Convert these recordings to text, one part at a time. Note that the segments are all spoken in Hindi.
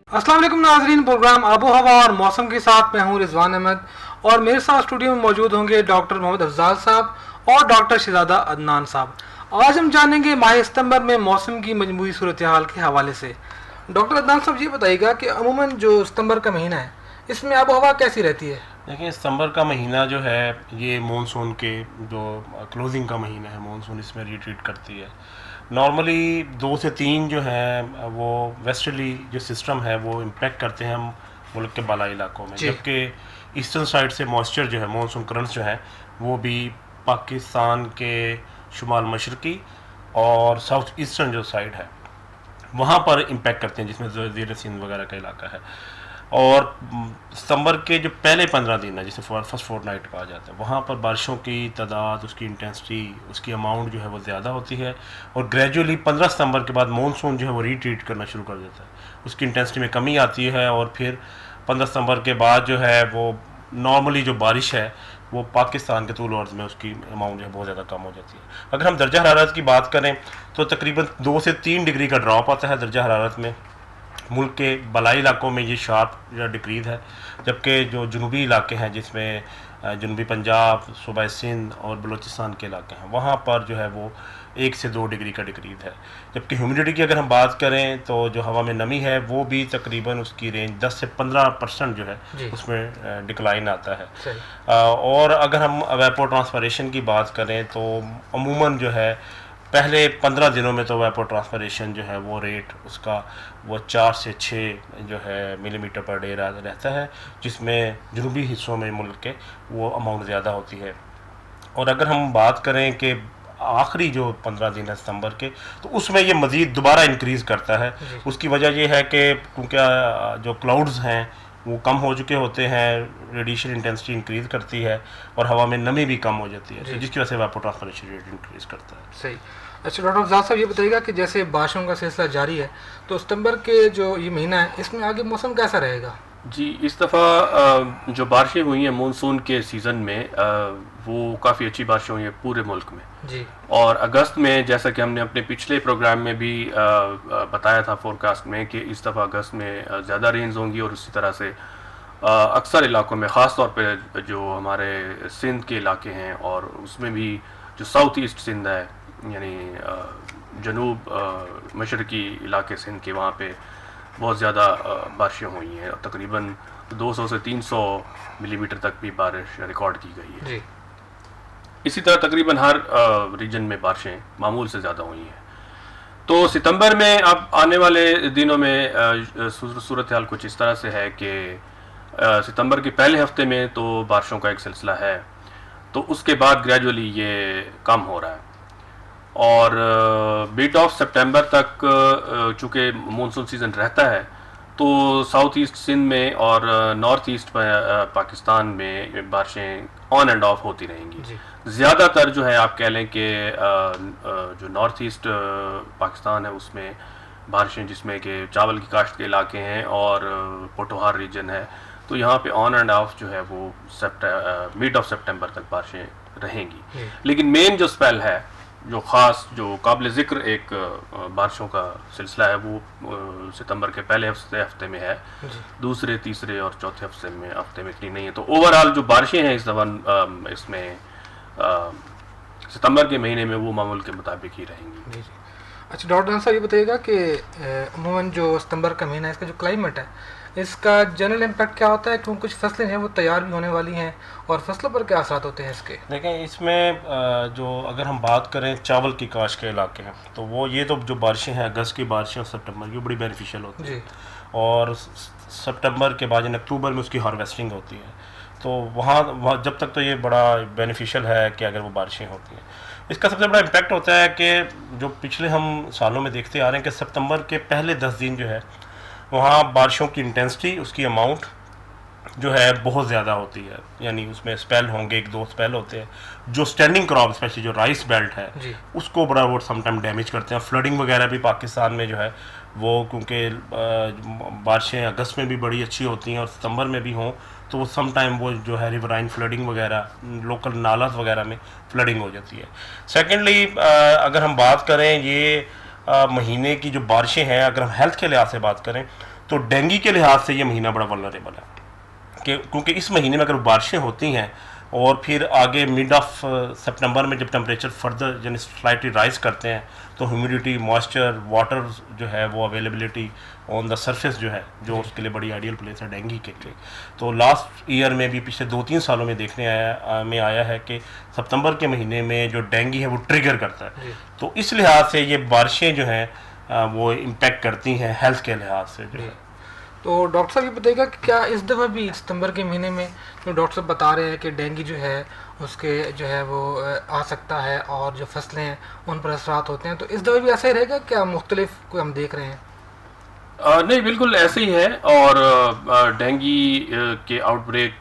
अस्सलाम वालेकुम नाजरीन, प्रोग्राम आबो हवा और मौसम के साथ मैं हूं रिजवान अहमद और मेरे साथ स्टूडियो में मौजूद होंगे डॉक्टर मोहम्मद अफजाल साहब और डॉक्टर शहजादा अदनान साहब। आज हम जानेंगे माह सितंबर में मौसम की मजमूई सूरत हाल के हवाले से। डॉक्टर अदनान साहब ये बताइएगा कि अमूमन जो सितंबर का महीना है इसमें आबो हवा कैसी रहती है? देखिए, सितंबर का महीना जो है ये मानसून के जो क्लोजिंग का महीना है, मानसून इसमें रिट्रीट करती है। नॉर्मली 2 से 3 जो है वो वेस्टर्ली जो सिस्टम है वो इम्पेक्ट करते हैं हम मुल्क के बालाई इलाकों में, जबकि ईस्टर्न साइड से मॉइस्चर जो है, मानसून करंट्स जो है वो भी पाकिस्तान के शुमाल मशरकी और साउथ ईस्टर्न जो साइड है वहाँ पर इम्पेक्ट करते हैं, जिसमें ज़ेर सिंध वगैरह का इलाका है। और सितंबर के जो पहले 15 दिन है, जिसे फर्स्ट फोर्टनाइट कहा जाता है, वहाँ पर बारिशों की तादाद, उसकी इंटेंसिटी, उसकी अमाउंट जो है वो ज़्यादा होती है। और ग्रेजुअली 15 सितंबर के बाद मानसून जो है वो रिट्रीट करना शुरू कर देता है, उसकी इंटेंसिटी में कमी आती है। और फिर 15 सितंबर के बाद जो है वो नॉर्मली जो बारिश है वो पाकिस्तान के तूल अर्ज़ में उसकी अमाउंट जो है बहुत ज़्यादा कम हो जाती है। अगर हम दर्जा हरारत की बात करें तो तकरीबन 2 से 3 डिग्री का ड्रॉप आता है दर्जा हरारत में। मुल्क के बलाई इलाकों में ये शार्प या डिक्रीज है, जबकि जो जनूबी इलाके हैं, जिसमें जनूबी पंजाब, सूबाए सिंध और बलूचिस्तान के इलाके हैं, वहाँ पर जो है वो 1 से 2 डिग्री का डिक्रीज है। जबकि ह्यूमिडिटी की अगर हम बात करें तो जो हवा में नमी है वो भी तकरीबन उसकी रेंज 10 से 15% जो है उसमें डिक्लाइन आता है। और अगर हम वेपर ट्रांसपरेशन की बात करें तो अमूमन जो है पहले 15 दिनों में तो वेपर ट्रांसपरेशन जो है वो रेट उसका वो 4 से 6 जो है मिलीमीटर पर डे रहता है, जिसमें जनूबी हिस्सों में मुल्क के वो अमाउंट ज़्यादा होती है। और अगर हम बात करें कि आखिरी जो 15 दिन है सितंबर के, तो उसमें ये मज़ीद दोबारा इंक्रीज़ करता है। उसकी वजह ये है कि क्योंकि जो क्लाउड्स हैं वो कम हो चुके होते हैं, रेडिएशन इंटेंसिटी इंक्रीज़ करती है और हवा में नमी भी कम हो जाती है, तो जिसकी वजह से वेपर ट्रांसपरेशन रेट इंक्रीज़ करता है। सही। अच्छा डॉक्टर अफजाल साहब ये बताइएगा कि जैसे बारिशों का सिलसिला जारी है तो सितंबर के जो ये महीना है इसमें आगे मौसम कैसा रहेगा? जी, इस दफ़ा जो बारिशें हुई हैं मानसून के सीज़न में वो काफ़ी अच्छी बारिशें हुई हैं पूरे मुल्क में जी। और अगस्त में, जैसा कि हमने अपने पिछले प्रोग्राम में भी बताया था फोरकास्ट में, कि इस दफ़ा अगस्त में ज़्यादा रेंज होंगी और उसी तरह से अक्सर इलाकों में, ख़ास तौर पे जो हमारे सिंध के इलाके हैं और उसमें भी जो साउथ ईस्ट सिंध है, यानी जनूब मशरकी इलाके सिंध के, वहाँ पे बहुत ज़्यादा बारिशें हुई हैं और तकरीबन 200 से 300 मिलीमीटर तक भी बारिश रिकॉर्ड की गई है जी। इसी तरह तकरीबन हर रीजन में बारिशें मामूल से ज़्यादा हुई हैं। तो सितंबर में अब आने वाले दिनों में सूरत हाल कुछ इस तरह से है कि सितंबर के पहले हफ्ते में तो बारिशों का एक सिलसिला है, तो उसके बाद ग्रेजुअली ये कम हो रहा है और बीट ऑफ सितंबर तक चूँकि मानसून सीज़न रहता है तो साउथ ईस्ट सिंध में और नॉर्थ ईस्ट पाकिस्तान में बारिशें ऑन एंड ऑफ होती रहेंगी। ज़्यादातर जो है आप कह लें कि जो नॉर्थ ईस्ट पाकिस्तान है उसमें बारिशें, जिसमें कि चावल की काश्त के इलाके हैं और पोटोहार रीजन है, तो यहाँ पे ऑन एंड ऑफ जो है वो मिड ऑफ सितंबर तक बारिशें रहेंगी। लेकिन मेन जो स्पेल है, जो ख़ास, जो काबिल ज़िक्र एक बारिशों का सिलसिला है, वो सितंबर के पहले हफ्ते में है। दूसरे, तीसरे और चौथे हफ्ते में इतनी नहीं है। तो ओवरऑल जो बारिशें हैं इस दफ़ा इसमें सितंबर के महीने में वो मामूल के मुताबिक ही रहेंगी। अच्छा डॉक्टर साहब ये बताइएगा कि अमूमन जो सितंबर का महीना है इसका जो क्लाइमेट है इसका जनरल इम्पैक्ट क्या होता है, क्योंकि कुछ फसलें हैं वो तैयार भी होने वाली हैं और फसलों पर क्या असर होते हैं इसके? देखें, इसमें जो अगर हम बात करें चावल की काश्त के इलाके हैं तो वो ये तो जो बारिशें हैं अगस्त की बारिशें और सितंबर की बड़ी बेनिफिशियल होती है और सितंबर के बाद अक्टूबर में उसकी हार्वेस्टिंग होती है, तो वहाँ जब तक तो ये बड़ा बेनिफिशियल है कि अगर वो बारिशें होती हैं। इसका सबसे बड़ा इम्पैक्ट होता है कि जो पिछले हम सालों में देखते आ रहे हैं कि सितंबर के पहले 10 दिन जो है वहाँ बारिशों की इंटेंसिटी, उसकी अमाउंट जो है बहुत ज़्यादा होती है, यानी उसमें स्पेल होंगे, 1-2 स्पेल होते हैं जो स्टैंडिंग क्रॉप, स्पेशली जो राइस बेल्ट है उसको बड़ा वो समटाइम डैमेज करते हैं। फ्लडिंग वगैरह भी पाकिस्तान में जो है वो, क्योंकि बारिशें अगस्त में भी बड़ी अच्छी होती हैं और सितंबर में भी हों, तो वो सम टाइम वो जो है रिवराइन फ्लडिंग वगैरह, लोकल नालास वगैरह में फ्लडिंग हो जाती है। सेकेंडली अगर हम बात करें ये महीने की जो बारिशें हैं, अगर हम हेल्थ के लिहाज से बात करें तो डेंगू के लिहाज से ये महीना बड़ा वल्नरेबल है क्योंकि इस महीने में अगर बारिशें होती हैं और फिर आगे मिड ऑफ सितंबर में जब टेम्परेचर फर्दर यानी स्लाइटली राइज करते हैं तो ह्यूमिडिटी मॉइस्चर वाटर जो है वो अवेलेबिलिटी ऑन द सरफेस जो है जो उसके लिए बड़ी आइडियल प्लेस है डेंगू के लिए। तो लास्ट ईयर में भी पिछले 2-3 सालों में देखने आया है कि सितंबर के महीने में जो डेंगू है वो ट्रिगर करता है। तो इस लिहाज से ये बारिशें जो हैं वो इम्पेक्ट करती हैं हेल्थ के लिहाज से जो है। तो डॉक्टर साहब ये बताइएगा कि क्या इस दफ़ा भी सितंबर के महीने में जो डॉक्टर साहब बता रहे हैं कि डेंगू जो है उसके जो है वो आ सकता है और जो फसलें हैं उन पर असरात होते हैं, तो इस दफ़ा भी ऐसा ही रहेगा क्या मुख्तलिफ कोई हम देख रहे हैं? नहीं, बिल्कुल ऐसे ही है और डेंगू के आउटब्रेक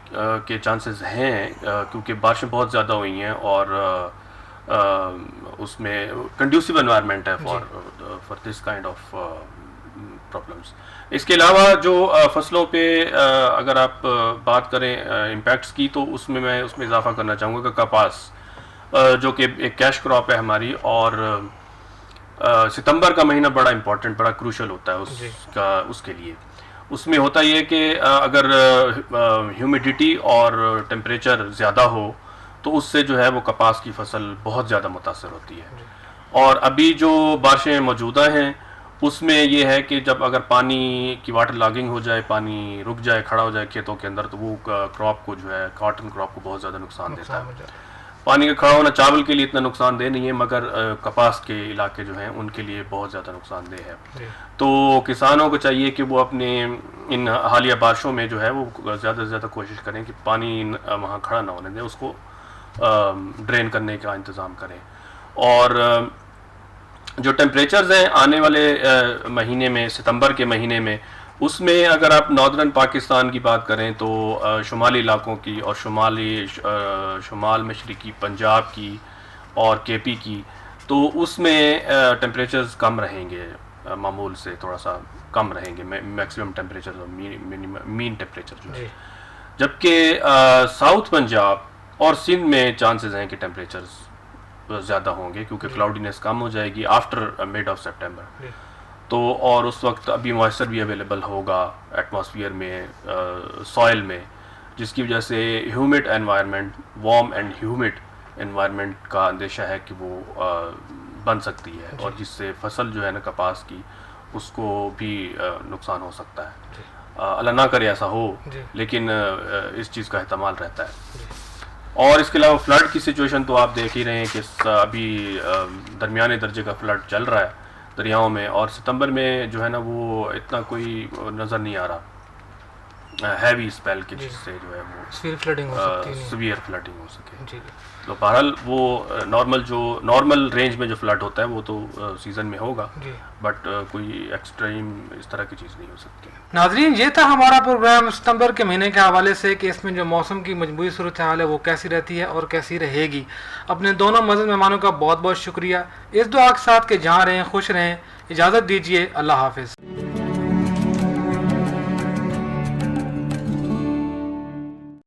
के चांसेस हैं क्योंकि बारिशें बहुत ज़्यादा हुई हैं और उसमें कंड्यूसिव एनवायरनमेंट है for this kind of problems. इसके अलावा जो फसलों पे अगर आप बात करें इम्पैक्ट्स की तो मैं उसमें इजाफा करना चाहूँगा कि कपास जो कि एक कैश क्रॉप है हमारी और सितंबर का महीना बड़ा इंपॉर्टेंट बड़ा क्रूशल होता है उसके लिए। उसमें होता ये कि अगर ह्यूमिडिटी और टेम्परेचर ज़्यादा हो तो उससे जो है वो कपास की फसल बहुत ज़्यादा मुतासर होती है। और अभी जो बारिशें मौजूदा हैं उसमें ये है कि जब अगर पानी की वाटर लॉगिंग हो जाए, पानी रुक जाए, खड़ा हो जाए खेतों के अंदर, तो वो क्रॉप को जो है कॉटन क्रॉप को बहुत ज़्यादा नुकसान देता है। पानी का खड़ा होना चावल के लिए इतना नुकसानदेह नहीं है मगर कपास के इलाके जो हैं उनके लिए बहुत ज़्यादा नुकसानदेह है। तो किसानों को चाहिए कि वो अपने इन हालिया बारिशों में जो है वो ज़्यादा से ज़्यादा कोशिश करें कि पानी वहाँ खड़ा ना होने दें, उसको ड्रेन करने का इंतज़ाम करें। और जो टेम्परेचर्स हैं आने वाले महीने में सितंबर के महीने में उसमें अगर आप नॉर्दर्न पाकिस्तान की बात करें तो शुमाली इलाकों की और शुमाल मशरिकी पंजाब की और केपी की, तो उसमें टेम्परेचर्स कम रहेंगे, मामूल से थोड़ा सा कम रहेंगे मैक्सिमम टेम्परेचर और मीन टेम्परेचर जो है। जबकि साउथ पंजाब और सिंध में चांसेस हैं कि टेम्परेचर्स ज़्यादा होंगे क्योंकि क्लाउडीनेस कम हो जाएगी आफ्टर मिड ऑफ सितंबर। तो और उस वक्त अभी मॉइस्चर भी अवेलेबल होगा एटमॉस्फेयर में, सॉइल में, जिसकी वजह से humid environment, warm and humid environment का अंदेशा है कि वो बन सकती है और जिससे फसल जो है ना कपास की उसको भी नुकसान हो सकता है। अल्लाह ना करे ऐसा हो, लेकिन इस चीज़ का एहतमाल रहता है। और इसके अलावा फ्लड की सिचुएशन तो आप देख ही रहे हैं कि अभी दरमियाने दर्जे का फ्लड चल रहा है दरियाओं में और सितंबर में जो है ना वो इतना कोई नज़र नहीं आ रहा हैवी स्पेल के जिससे जो है वो सीवियर फ्लडिंग हो सके। तो बहरहाल वो नॉर्मल रेंज में जो फ्लड होता है वो तो सीज़न में होगा, बट कोई एक्सट्रीम इस तरह की चीज़ नहीं हो सकती। नाजरीन, ये था हमारा प्रोग्राम सितंबर के महीने के हवाले से कि इसमें जो मौसम की मजबूरी सूरत हाल है वो कैसी रहती है और कैसी रहेगी। अपने दोनों मज़ीद मेहमानों का बहुत बहुत शुक्रिया। इस दुआ के साथ कि जहाँ रहें खुश रहें। इजाज़त दीजिए, अल्लाह हाफिज़।